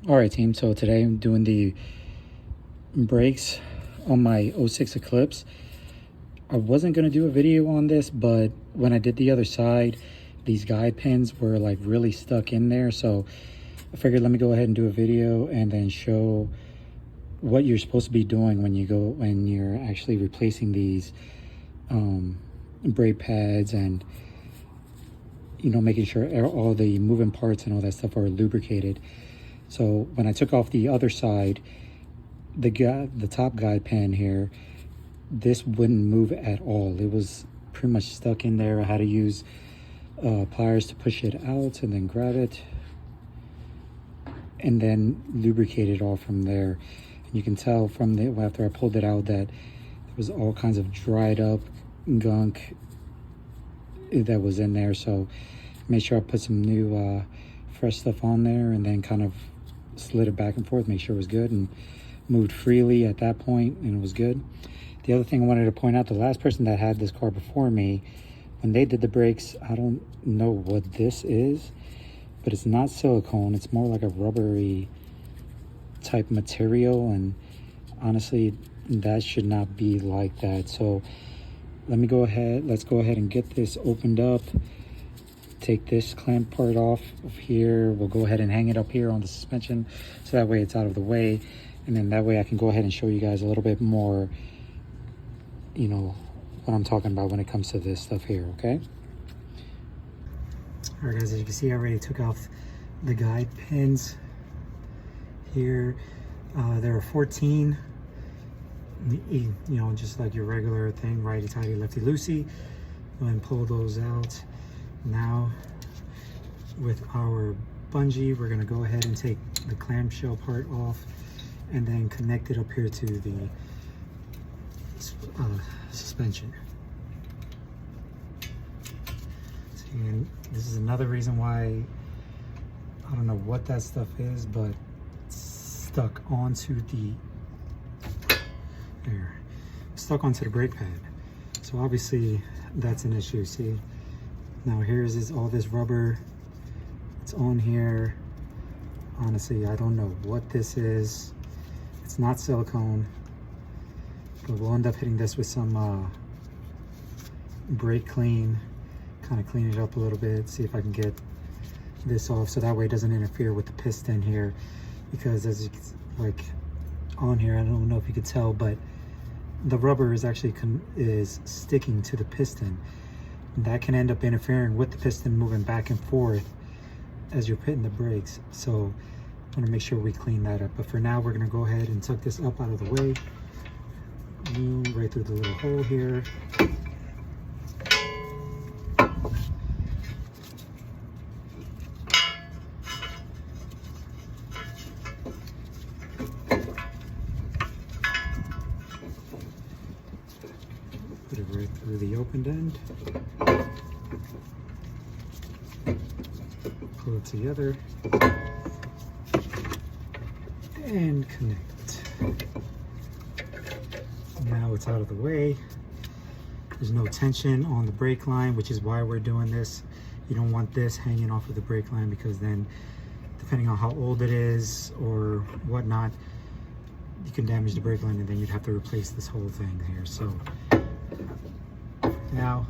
All right, team. So today I'm doing the brakes on my '06 Eclipse. I wasn't going to do a video on this, but when I did the other side, these guide pins were like really stuck in there. So I figured let me go ahead and do a video and then show what you're supposed to be doing when you're actually replacing these brake pads, and making sure all the moving parts and all that stuff are lubricated. So when I took off the other side, the top guide pin here, this wouldn't move at all. It was pretty much stuck in there. I had to use pliers to push it out and then grab it and then lubricate it all from there. And you can tell from after I pulled it out that there was all kinds of dried up gunk that was in there. So make sure I put some new fresh stuff on there and then kind of slid it back and forth, make sure it was good, and moved freely at that point, and it was good. The other thing I wanted to point out, the last person that had this car before me, when they did the brakes, I don't know what this is, but it's not silicone. It's more like a rubbery type material, and honestly, that should not be like that. So let's go ahead and get this opened up. Take this clamp part off of here. We'll go ahead and hang it up here on the suspension, so that way it's out of the way, and then that way I can go ahead and show you guys a little bit more, what I'm talking about when it comes to this stuff here, okay? All right, guys, as you can see, I already took off the guide pins here. There are 14, just like your regular thing, righty tighty, lefty loosey. Go ahead and pull those out. Now, with our bungee, we're going to go ahead and take the clamshell part off and then connect it up here to the suspension. And this is another reason why, I don't know what that stuff is, but it's stuck onto the brake pad. So obviously that's an issue. See, now here's all this rubber. It's on here. Honestly, I don't know what this is. It's not silicone, but we'll end up hitting this with some brake clean, kind of clean it up a little bit, see if I can get this off so that way it doesn't interfere with the piston here, because as you like on here, I don't know if you could tell, but the rubber is actually sticking to the piston. That can end up interfering with the piston moving back and forth as you're hitting the brakes. So I want to make sure we clean that up. But for now, we're going to go ahead and tuck this up out of the way. Right through the little hole here. Put it right through the opened end. Pull it together and connect. Now it's out of the way. There's no tension on the brake line, which is why we're doing this. You don't want this hanging off of the brake line, because then depending on how old it is or whatnot, you can damage the brake line and then you'd have to replace this whole thing here. So now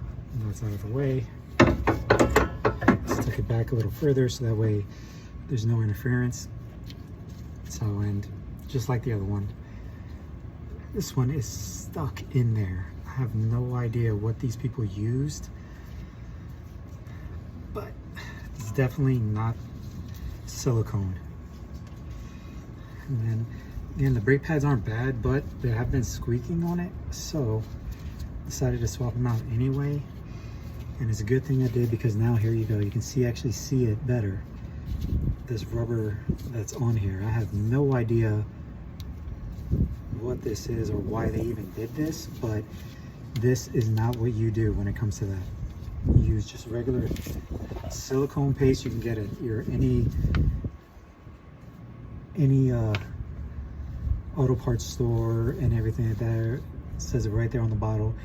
that's out of the way. Let's tuck it back a little further so that way there's no interference. So, and just like the other one, this one is stuck in there. I have no idea what these people used, but it's definitely not silicone. And then again, the brake pads aren't bad, but they have been squeaking on it, so decided to swap them out anyway. And it's a good thing I did, because now here you go, you can actually see it better, this rubber that's on here. I have no idea what this is or why they even did this, but this is not what you do when it comes to that. You use just regular silicone paste you can get at any auto parts store and everything like that. It says it right there on the bottle.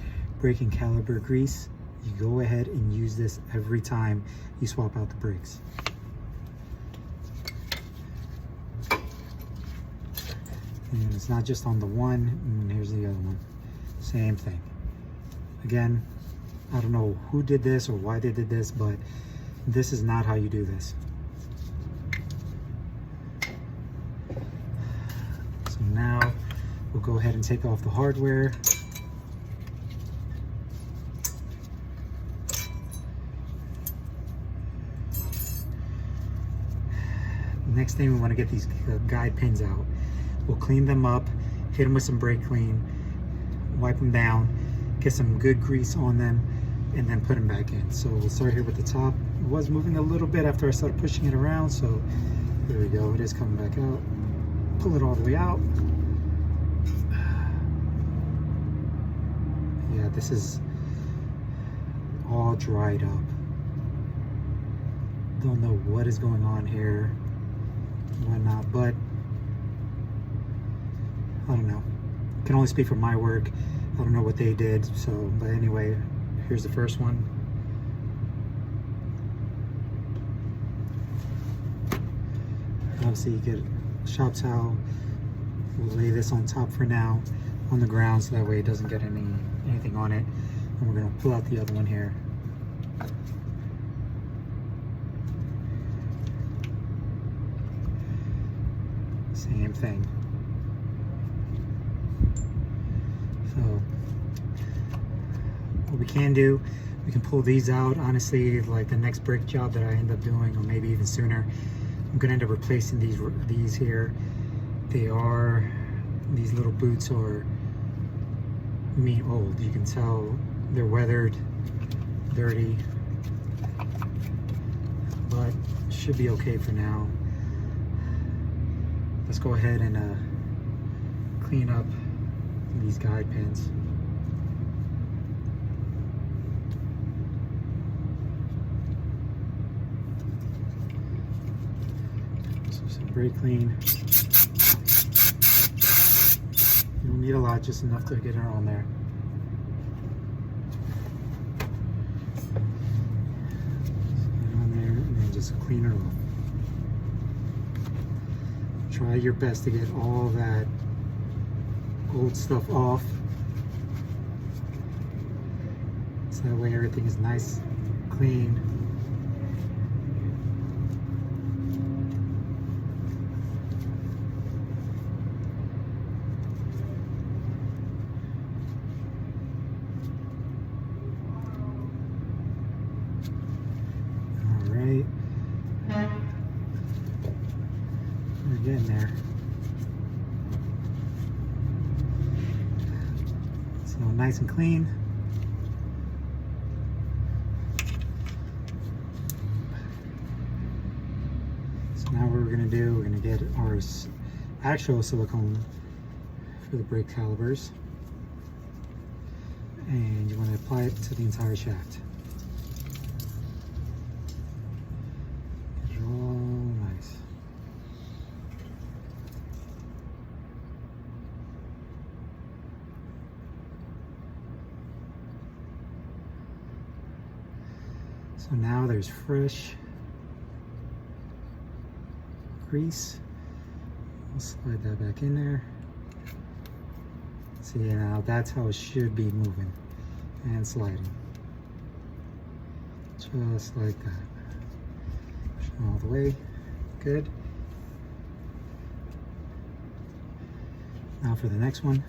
Braking caliper grease. You go ahead and use this every time you swap out the brakes. And it's not just on the one, and here's the other one. Same thing. Again, I don't know who did this or why they did this, but this is not how you do this. So now we'll go ahead and take off the hardware. Next thing, we want to get these guide pins out. We'll clean them up, hit them with some brake clean, wipe them down, get some good grease on them, and then put them back in. So we'll start here with the top. It was moving a little bit after I started pushing it around, so there we go. It is coming back out. Pull it all the way out. Yeah, this is all dried up. Don't know what is going on here, whatnot, but I don't know. I can only speak for my work. I don't know what they did. So, but anyway, here's the first one. Obviously, you get a shop towel. We'll lay this on top for now, on the ground, so that way it doesn't get anything on it. And we're gonna pull out the other one here. Same thing. So what we can do, we can pull these out. Honestly, like the next brake job that I end up doing, or maybe even sooner, I'm gonna end up replacing these here. These little boots are old. You can tell they're weathered, dirty, but should be okay for now. Let's go ahead and clean up these guide pins. So some brake clean. You don't need a lot, just enough to get it on there. Get it on there and then just clean it off. Try your best to get all that old stuff off, so that way everything is nice, clean. All right, we're getting there. So nice and clean. So now what we're gonna do, we're gonna get our actual silicone for the brake calipers, and you want to apply it to the entire shaft. Get it all nice. So now there's fresh grease. We'll slide that back in there. See, now that's how it should be moving and sliding. Just like that. Push it all the way. Good. Now for the next one.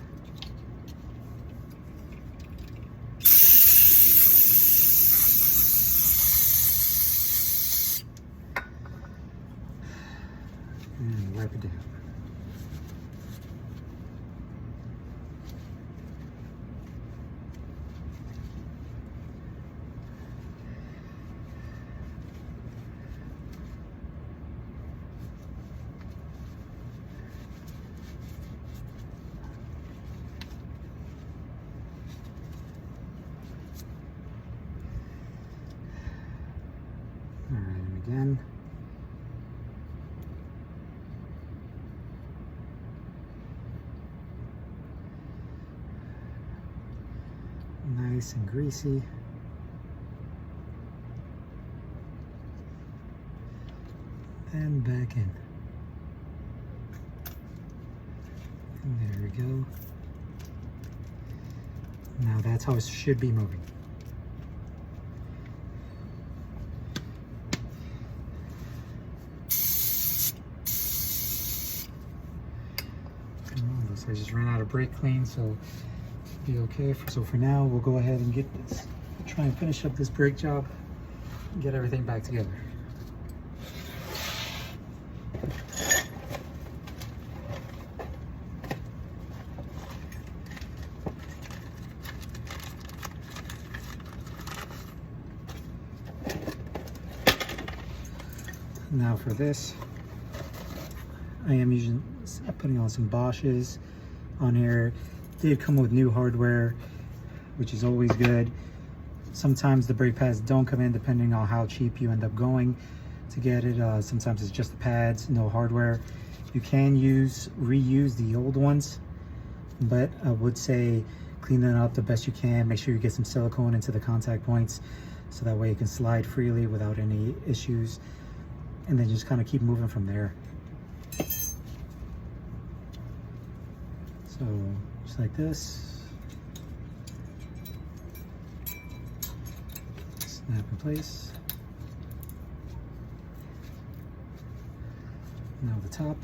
And wipe it down. All right, and again. Nice and greasy. And back in. There we go. Now that's how it should be moving. So I just ran out of brake clean, so it'll be okay. So for now, we'll go ahead and get this, try and finish up this brake job and get everything back together. Now for this, I am putting on some Bosches on here. Did come with new hardware, which is always good. Sometimes the brake pads don't come in depending on how cheap you end up going to get it. Sometimes it's just the pads, no hardware. You can reuse the old ones, but I would say clean them up the best you can. Make sure you get some silicone into the contact points so that way it can slide freely without any issues. And then just kind of keep moving from there. So just like this, snap in place. Now the top.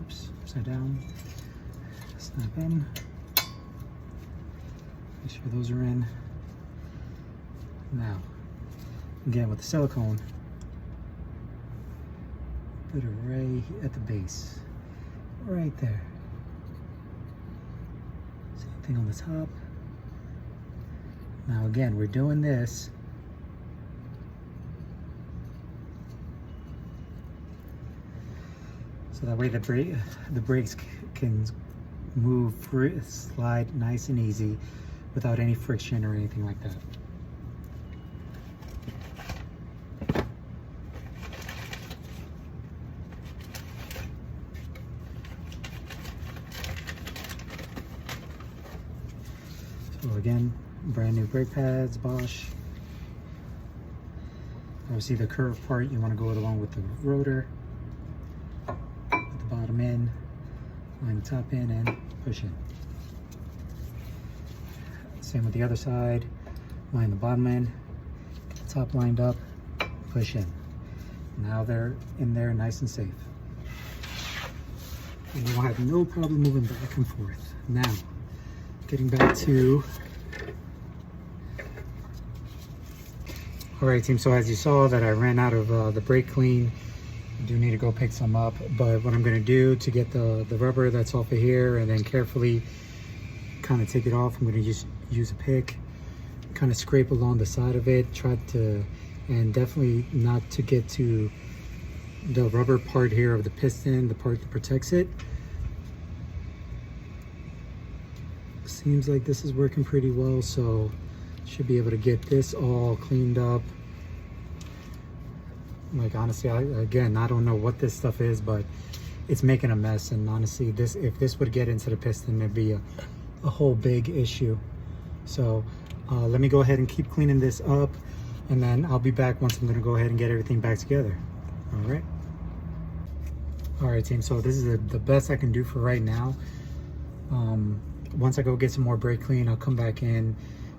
Oops, upside down. Snap in. Make sure those are in. Now, again with the silicone, put it right at the base, right there. Same thing on the top. Now again, we're doing this so that way the brakes can move, slide nice and easy without any friction or anything like that. So again, brand new brake pads, Bosch. Obviously the curved part, you want to go along with the rotor. Put the bottom in, line the top in, and push in. Same with the other side. Line the bottom in, get the top lined up, push in. Now they're in there nice and safe. And you'll have no problem moving back and forth. Now, getting back to, all right team, so as you saw that I ran out of the brake clean. I do need to go pick some up, but what I'm going to do to get the rubber that's off of here and then carefully kind of take it off, I'm going to use a pick, kind of scrape along the side of it, try to, and definitely not to get to the rubber part here of the piston, the part that protects it. Seems like this is working pretty well, so should be able to get this all cleaned up. Like honestly, I don't know what this stuff is, but it's making a mess. And honestly, if this would get into the piston, it'd be a whole big issue. So let me go ahead and keep cleaning this up, and then I'll be back once I'm going to go ahead and get everything back together. All right team, so this is the best I can do for right now. Once I go get some more brake clean, I'll come back in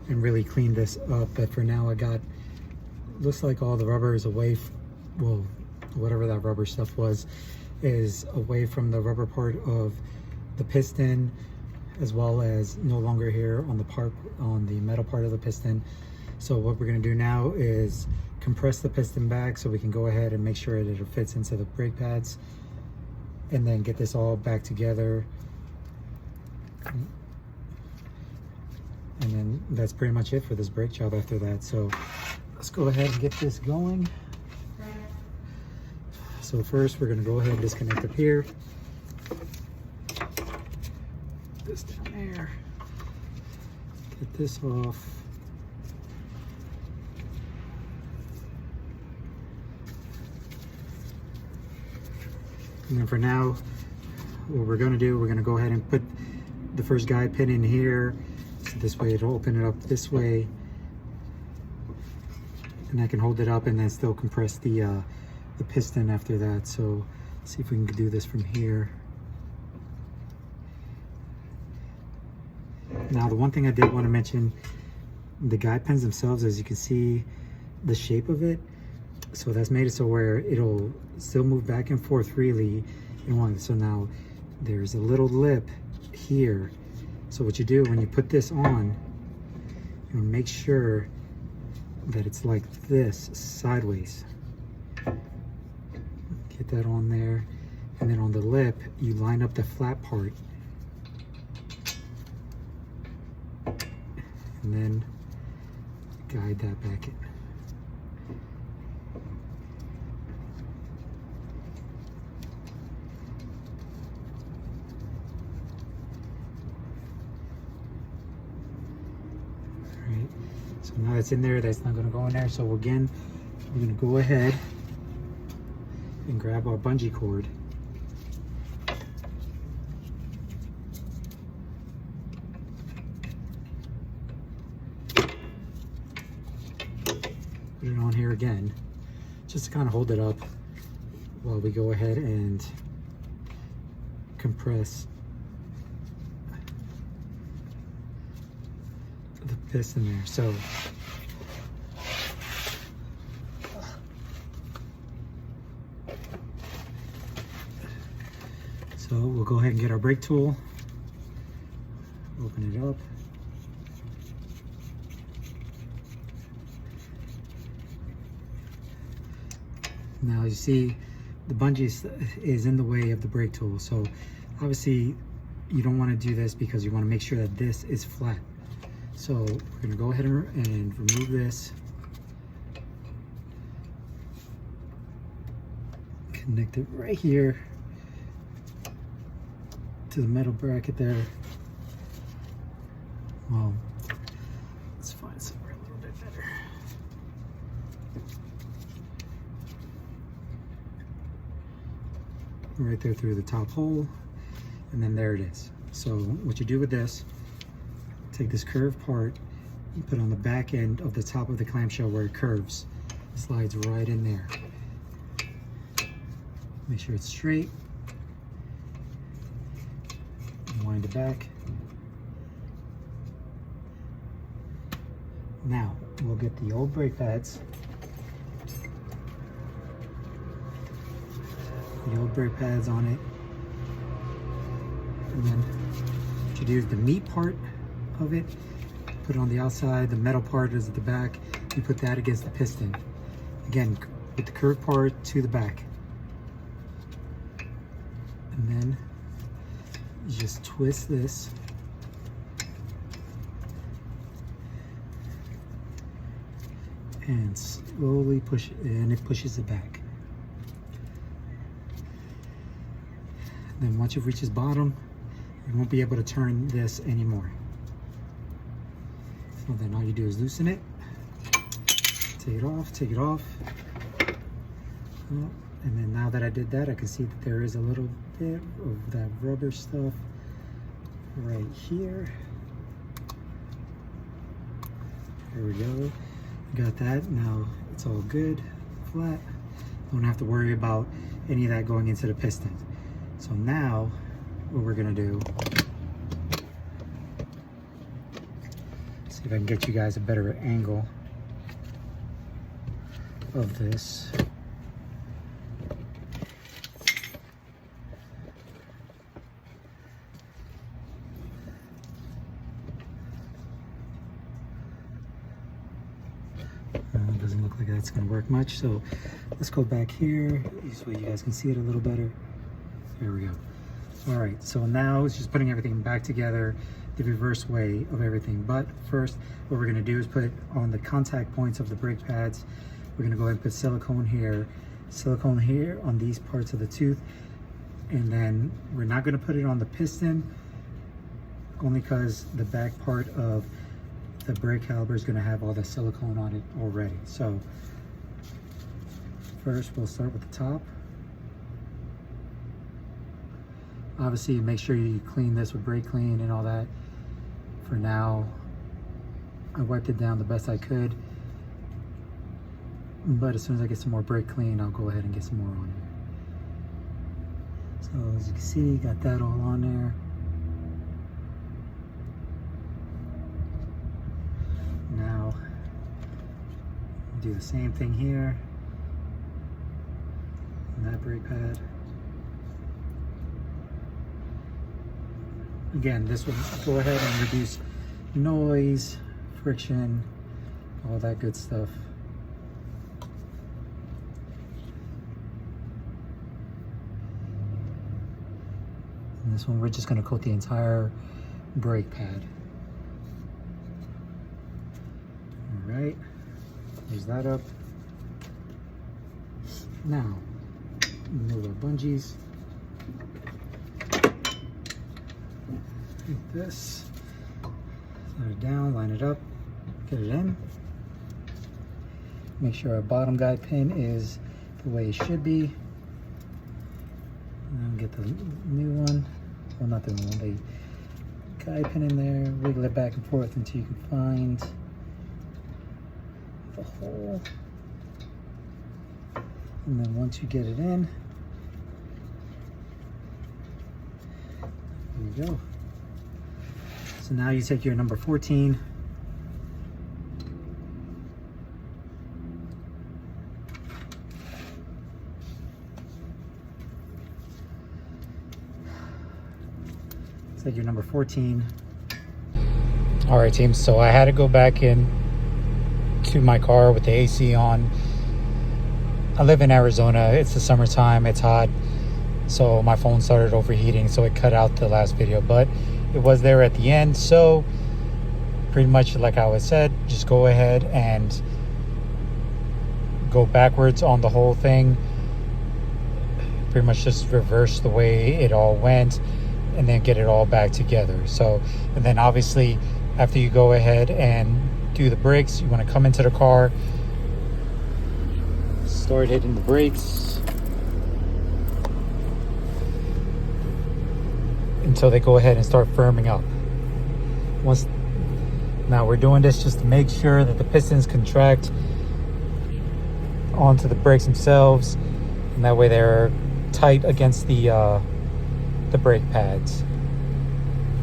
and really clean this up. But for now, looks like all the rubber is away, well, whatever that rubber stuff was, is away from the rubber part of the piston, as well as no longer here on the metal part of the piston. So what we're gonna do now is compress the piston back so we can go ahead and make sure that it fits into the brake pads, and then get this all back together. And then that's pretty much it for this brake job after that. So let's go ahead and get this going. So first we're going to go ahead and disconnect up here. Put this down there. Get this off. And then for now, what we're going to do, we're going to go ahead and put the first guide pin in here. So this way it'll open it up this way, and I can hold it up and then still compress the the piston after that. So let's see if we can do this from here. Now the one thing I did want to mention, the guide pens themselves, as you can see the shape of it, so that's made it so where it'll still move back and forth freely in one. So now there's a little lip here. So what you do when you put this on, you make sure that it's like this sideways. Get that on there, and then on the lip you line up the flat part, and then guide that back in. Alright, so now it's in there, that's not going to go in there. So again, we're going to go ahead and grab our bungee cord. Put it on here again, just to kind of hold it up while we go ahead and compress the piston there. So we'll go ahead and get our brake tool, open it up. Now you see the bungee is in the way of the brake tool, so obviously you don't want to do this because you want to make sure that this is flat. So we're going to go ahead and remove this, connect it right here to the metal bracket there. Well, let's find somewhere a little bit better. Right there through the top hole, and then there it is. So what you do with this, take this curved part and put on the back end of the top of the clamshell where it curves. It slides right in there. Make sure it's straight. Wind it back. Now we'll get the old brake pads. The old brake pads on it, and then what you do is the meat part of it, put it on the outside, the metal part is at the back, you put that against the piston. Again, with the curved part to the back. And then you just twist this. And slowly push it, and it pushes it back. Then once it reaches bottom, you won't be able to turn this anymore. So then all you do is loosen it, take it off. Oh, and then now that I did that, I can see that there is a little bit of that rubber stuff right here. There we go. Got that. Now it's all good, flat. Don't have to worry about any of that going into the piston. So now what we're gonna do, see if I can get you guys a better angle of this. It doesn't look like that's gonna work much, so let's go back here so you guys can see it a little better. There we go. All right, so now it's just putting everything back together the reverse way of everything. But first, what we're gonna do is put on the contact points of the brake pads. We're gonna go ahead and put silicone here on these parts of the tooth. And then we're not gonna put it on the piston, only because the back part of the brake caliper is gonna have all the silicone on it already. So first, we'll start with the top. Obviously, make sure you clean this with brake clean and all that. For now, I wiped it down the best I could. but as soon as I get some more brake clean, I'll go ahead and get some more on here. So as you can see, got that all on there. Now do the same thing here on that brake pad. Again, this will go ahead and reduce noise, friction, all that good stuff. And this one, we're just going to coat the entire brake pad. All right, close that up. Now, remove our bungees. Take this, set it down, line it up, get it in. Make sure our bottom guide pin is the way it should be. And then get the new one, well, not the new one, the guide pin in there, wiggle it back and forth until you can find the hole. And then once you get it in, there you go. So now you take your number 14, take your number 14. All right, team, so I had to go back in to my car with the AC on. I live in Arizona. It's the summertime, it's hot, so my phone started overheating, so it cut out the last video, but it was there at the end. So pretty much like I said, just go ahead and go backwards on the whole thing. Pretty much just reverse the way it all went and then get it all back together. So, and then obviously after you go ahead and do the brakes, you want to come into the car, start hitting the brakes until they go ahead and start firming up. Now we're doing this just to make sure that the pistons contract onto the brakes themselves, and that way they're tight against the brake pads.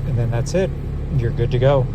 And then that's it. You're good to go.